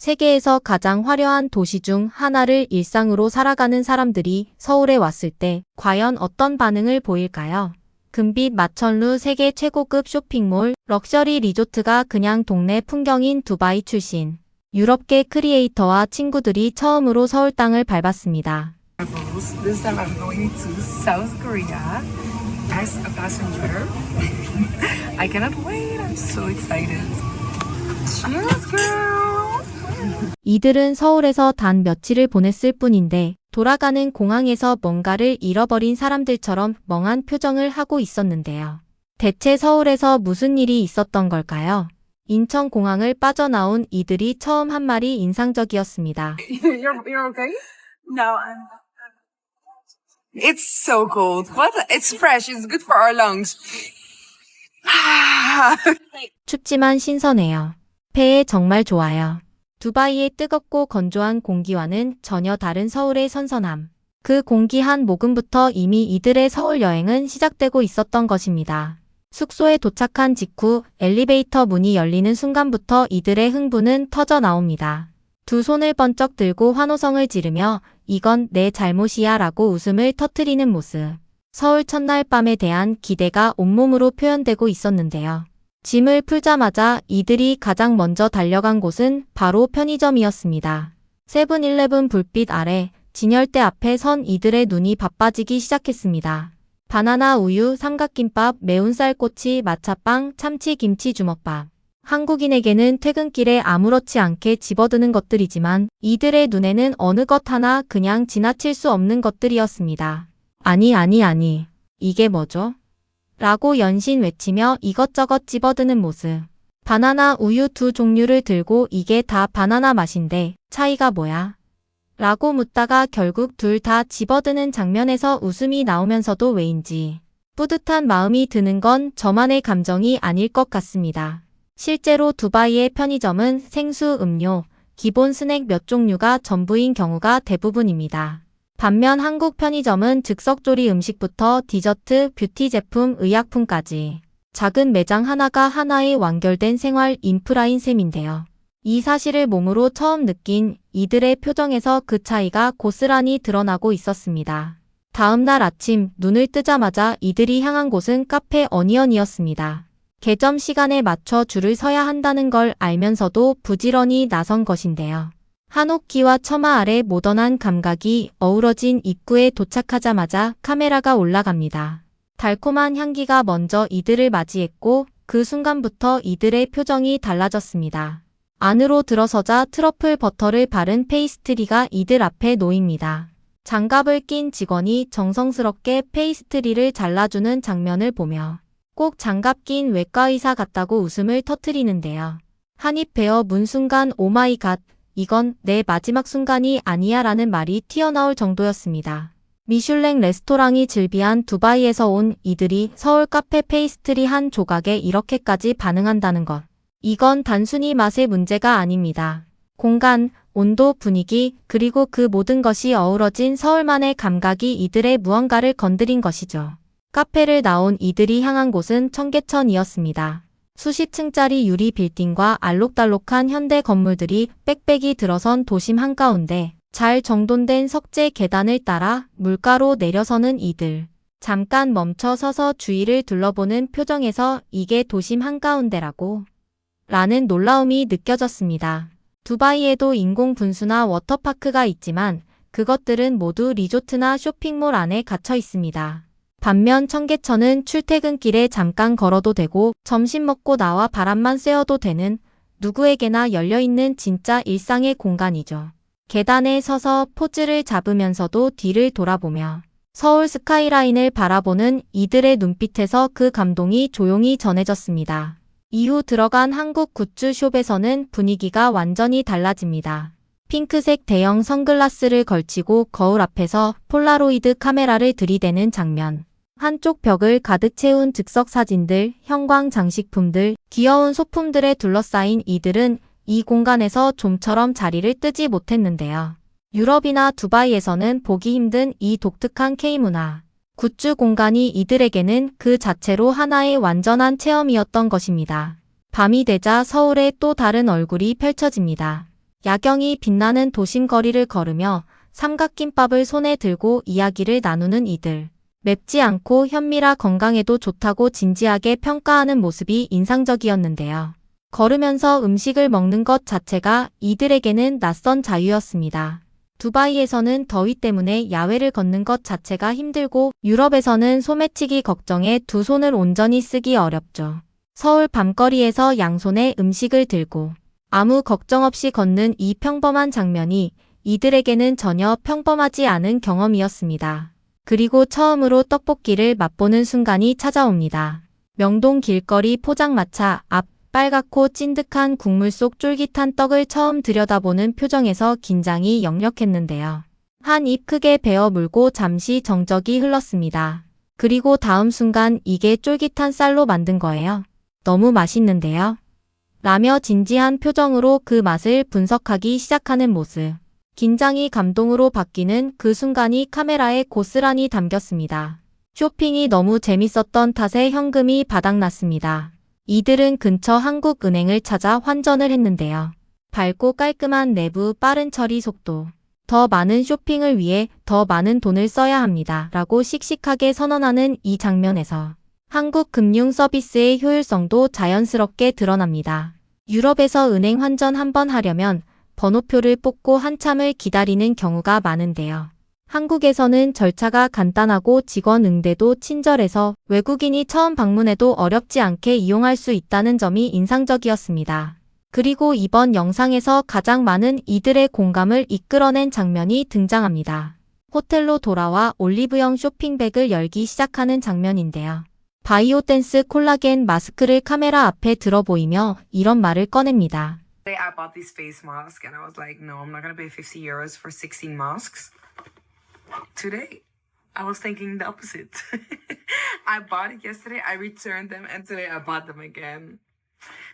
세계에서 가장 화려한 도시 중 하나를 일상으로 살아가는 사람들이 서울에 왔을 때 과연 어떤 반응을 보일까요? 금빛 마천루 세계 최고급 쇼핑몰, 럭셔리 리조트가 그냥 동네 풍경인 두바이 출신 유럽계 크리에이터와 친구들이 처음으로 서울 땅을 밟았습니다. This time I'm going to South Korea as a passenger. I cannot wait. I'm so excited. Cheers, girl! 이들은 서울에서 단 며칠을 보냈을 뿐인데 돌아가는 공항에서 뭔가를 잃어버린 사람들처럼 멍한 표정을 하고 있었는데요. 대체 서울에서 무슨 일이 있었던 걸까요? 인천공항을 빠져나온 이들이 처음 한 말이 인상적이었습니다. You're okay? No, It's so cold. What? It's fresh. It's good for our lungs. 춥지만 신선해요. 폐에 정말 좋아요. 두바이의 뜨겁고 건조한 공기와는 전혀 다른 서울의 선선함. 그 공기 한 모금부터 이미 이들의 서울 여행은 시작되고 있었던 것입니다. 숙소에 도착한 직후 엘리베이터 문이 열리는 순간부터 이들의 흥분은 터져 나옵니다. 두 손을 번쩍 들고 환호성을 지르며 이건 내 잘못이야 라고 웃음을 터뜨리는 모습. 서울 첫날 밤에 대한 기대가 온몸으로 표현되고 있었는데요. 짐을 풀자마자 이들이 가장 먼저 달려간 곳은 바로 편의점이었습니다. 세븐일레븐 불빛 아래 진열대 앞에 선 이들의 눈이 바빠지기 시작했습니다. 바나나 우유, 삼각김밥, 매운 쌀꼬치, 마차빵, 참치 김치 주먹밥. 한국인에게는 퇴근길에 아무렇지 않게 집어드는 것들이지만 이들의 눈에는 어느 것 하나 그냥 지나칠 수 없는 것들이었습니다. 아니. 이게 뭐죠? 라고 연신 외치며 이것저것 집어드는 모습. 바나나 우유 두 종류를 들고 이게 다 바나나 맛인데 차이가 뭐야? 라고 묻다가 결국 둘 다 집어드는 장면에서 웃음이 나오면서도 왜인지 뿌듯한 마음이 드는 건 저만의 감정이 아닐 것 같습니다. 실제로 두바이의 편의점은 생수, 음료, 기본 스낵 몇 종류가 전부인 경우가 대부분입니다. 반면 한국 편의점은 즉석조리 음식부터 디저트, 뷰티 제품, 의약품까지 작은 매장 하나가 하나의 완결된 생활 인프라인 셈인데요. 이 사실을 몸으로 처음 느낀 이들의 표정에서 그 차이가 고스란히 드러나고 있었습니다. 다음 날 아침 눈을 뜨자마자 이들이 향한 곳은 카페 어니언이었습니다. 개점 시간에 맞춰 줄을 서야 한다는 걸 알면서도 부지런히 나선 것인데요. 한옥기와 처마 아래 모던한 감각이 어우러진 입구에 도착하자마자 카메라가 올라갑니다. 달콤한 향기가 먼저 이들을 맞이했고 그 순간부터 이들의 표정이 달라졌습니다. 안으로 들어서자 트러플 버터를 바른 페이스트리가 이들 앞에 놓입니다. 장갑을 낀 직원이 정성스럽게 페이스트리를 잘라주는 장면을 보며 꼭 장갑 낀 외과의사 같다고 웃음을 터뜨리는데요. 한입 베어 문 순간 오마이갓, 이건 내 마지막 순간이 아니야 라는 말이 튀어나올 정도였습니다. 미슐랭 레스토랑이 즐비한 두바이에서 온 이들이 서울 카페 페이스트리 한 조각에 이렇게까지 반응한다는 것. 이건 단순히 맛의 문제가 아닙니다. 공간, 온도, 분위기, 그리고 그 모든 것이 어우러진 서울만의 감각이 이들의 무언가를 건드린 것이죠. 카페를 나온 이들이 향한 곳은 청계천이었습니다. 수십 층짜리 유리 빌딩과 알록달록한 현대 건물들이 빽빽이 들어선 도심 한가운데 잘 정돈된 석재 계단을 따라 물가로 내려서는 이들. 잠깐 멈춰 서서 주위를 둘러보는 표정에서 이게 도심 한가운데라고? 라는 놀라움이 느껴졌습니다. 두바이에도 인공 분수나 워터파크가 있지만 그것들은 모두 리조트나 쇼핑몰 안에 갇혀 있습니다. 반면 청계천은 출퇴근길에 잠깐 걸어도 되고 점심 먹고 나와 바람만 쐬어도 되는 누구에게나 열려있는 진짜 일상의 공간이죠. 계단에 서서 포즈를 잡으면서도 뒤를 돌아보며 서울 스카이라인을 바라보는 이들의 눈빛에서 그 감동이 조용히 전해졌습니다. 이후 들어간 한국 굿즈숍에서는 분위기가 완전히 달라집니다. 핑크색 대형 선글라스를 걸치고 거울 앞에서 폴라로이드 카메라를 들이대는 장면. 한쪽 벽을 가득 채운 즉석 사진들, 형광 장식품들, 귀여운 소품들에 둘러싸인 이들은 이 공간에서 좀처럼 자리를 뜨지 못했는데요. 유럽이나 두바이에서는 보기 힘든 이 독특한 K문화. 굿즈 공간이 이들에게는 그 자체로 하나의 완전한 체험이었던 것입니다. 밤이 되자 서울의 또 다른 얼굴이 펼쳐집니다. 야경이 빛나는 도심 거리를 걸으며 삼각김밥을 손에 들고 이야기를 나누는 이들. 맵지 않고 현미라 건강에도 좋다고 진지하게 평가하는 모습이 인상적이었는데요. 걸으면서 음식을 먹는 것 자체가 이들에게는 낯선 자유였습니다. 두바이에서는 더위 때문에 야외를 걷는 것 자체가 힘들고 유럽에서는 소매치기 걱정에 두 손을 온전히 쓰기 어렵죠. 서울 밤거리에서 양손에 음식을 들고 아무 걱정 없이 걷는 이 평범한 장면이 이들에게는 전혀 평범하지 않은 경험이었습니다. 그리고 처음으로 떡볶이를 맛보는 순간이 찾아옵니다. 명동 길거리 포장마차 앞 빨갛고 찐득한 국물 속 쫄깃한 떡을 처음 들여다보는 표정에서 긴장이 역력했는데요. 한 입 크게 베어 물고 잠시 정적이 흘렀습니다. 그리고 다음 순간 이게 쫄깃한 쌀로 만든 거예요. 너무 맛있는데요? 라며 진지한 표정으로 그 맛을 분석하기 시작하는 모습. 긴장이 감동으로 바뀌는 그 순간이 카메라에 고스란히 담겼습니다. 쇼핑이 너무 재밌었던 탓에 현금이 바닥났습니다. 이들은 근처 한국은행을 찾아 환전을 했는데요. 밝고 깔끔한 내부, 빠른 처리 속도. 더 많은 쇼핑을 위해 더 많은 돈을 써야 합니다. 라고 씩씩하게 선언하는 이 장면에서 한국 금융 서비스의 효율성도 자연스럽게 드러납니다. 유럽에서 은행 환전 한번 하려면 번호표를 뽑고 한참을 기다리는 경우가 많은데요. 한국에서는 절차가 간단하고 직원 응대도 친절해서 외국인이 처음 방문해도 어렵지 않게 이용할 수 있다는 점이 인상적이었습니다. 그리고 이번 영상에서 가장 많은 이들의 공감을 이끌어낸 장면이 등장합니다. 호텔로 돌아와 올리브영 쇼핑백을 열기 시작하는 장면인데요. 바이오댄스 콜라겐 마스크를 카메라 앞에 들어 보이며 이런 말을 꺼냅니다. Today I bought this face mask and I was like, no, I'm not gonna pay 50 euros for 16 masks. Today, I was thinking the opposite. I bought it yesterday, I returned them, and today I bought them again.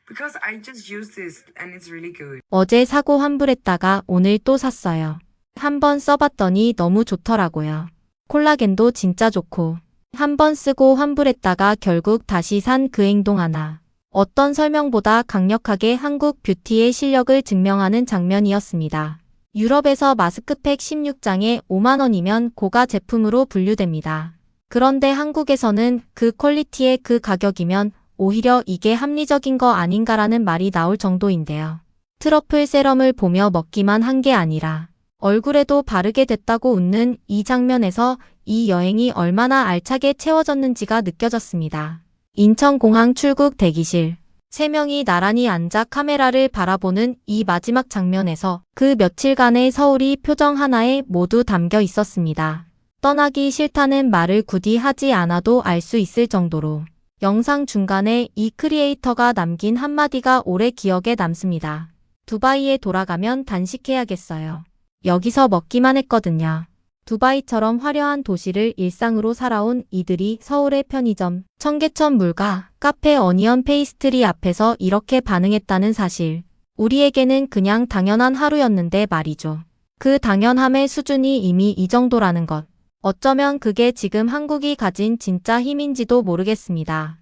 Because I just used this and it's really good. 어제 사고 환불했다가 오늘 또 샀어요. 한번 써봤더니 너무 좋더라고요. 콜라겐도 진짜 좋고. 한번 쓰고 환불했다가 결국 다시 산 그 행동 하나. 어떤 설명보다 강력하게 한국 뷰티의 실력을 증명하는 장면이었습니다. 유럽에서 마스크팩 16장에 5만 원이면 고가 제품으로 분류됩니다. 그런데 한국에서는 그 퀄리티의 그 가격이면 오히려 이게 합리적인 거 아닌가라는 말이 나올 정도인데요. 트러플 세럼을 보며 먹기만 한 게 아니라 얼굴에도 바르게 됐다고 웃는 이 장면에서 이 여행이 얼마나 알차게 채워졌는지가 느껴졌습니다. 인천공항 출국 대기실. 3명이 나란히 앉아 카메라를 바라보는 이 마지막 장면에서 그 며칠간의 서울이 표정 하나에 모두 담겨 있었습니다. 떠나기 싫다는 말을 굳이 하지 않아도 알 수 있을 정도로 영상 중간에 이 크리에이터가 남긴 한마디가 오래 기억에 남습니다. 두바이에 돌아가면 단식해야겠어요. 여기서 먹기만 했거든요. 두바이처럼 화려한 도시를 일상으로 살아온 이들이 서울의 편의점, 청계천 물가, 카페 어니언 페이스트리 앞에서 이렇게 반응했다는 사실. 우리에게는 그냥 당연한 하루였는데 말이죠. 그 당연함의 수준이 이미 이 정도라는 것. 어쩌면 그게 지금 한국이 가진 진짜 힘인지도 모르겠습니다.